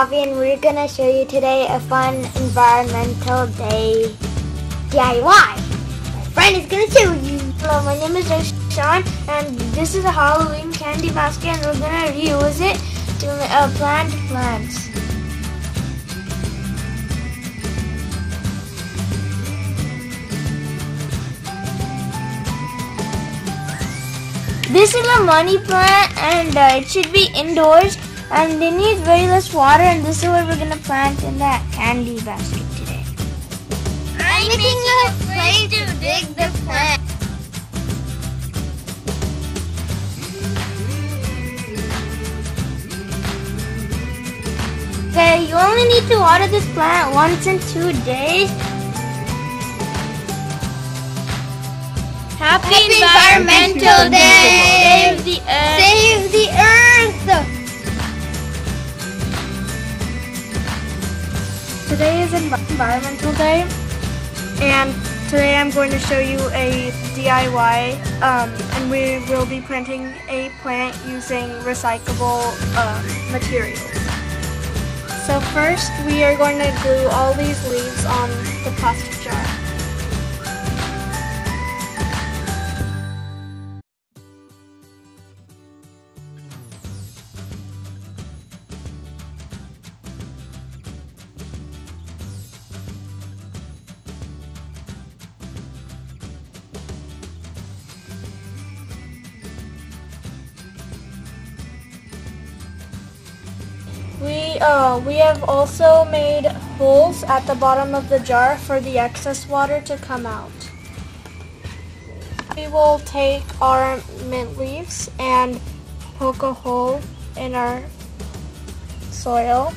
Coffee, and we're gonna show you today a fun environmental day DIY. My friend is gonna show you. Hello, my name is Sean, and this is a Halloween candy basket, and we're gonna reuse it to plant plants. This is a money plant, and it should be indoors, and they need very less water, and this is what we're gonna plant in that candy basket today. I'm making a place to dig the plant. Okay, you only need to water this plant once in 2 days. Happy Environmental Day! Save the earth! Save the earth! Today is Environmental Day, and today I'm going to show you a DIY, and we will be planting a plant using recyclable materials. So first, we are going to glue all these leaves on the plastic jar. We have also made holes at the bottom of the jar for the excess water to come out. We will take our mint leaves and poke a hole in our soil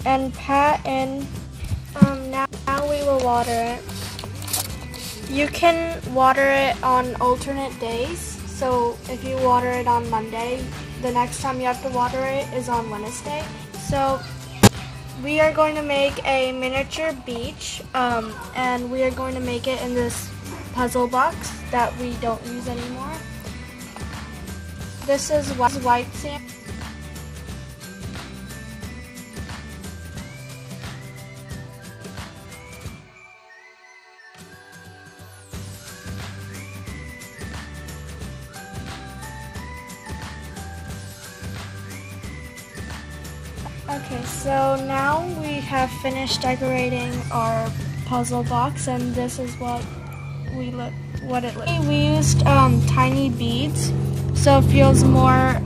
and pat in. Now we will water it. You can water it on alternate days. So if you water it on Monday, the next time you have to water it is on Wednesday. So we are going to make a miniature beach, and we are going to make it in this puzzle box that we don't use anymore. This is white sand. Okay, so now we have finished decorating our puzzle box, and this is what it looks like. We used tiny beads, so it feels more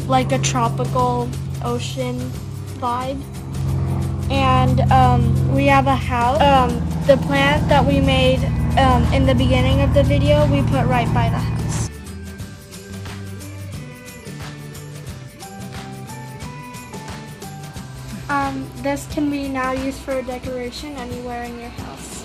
like a tropical ocean vibe. And we have a house. The plant that we made in the beginning of the video, we put right by the house. This can be now used for decoration anywhere in your house.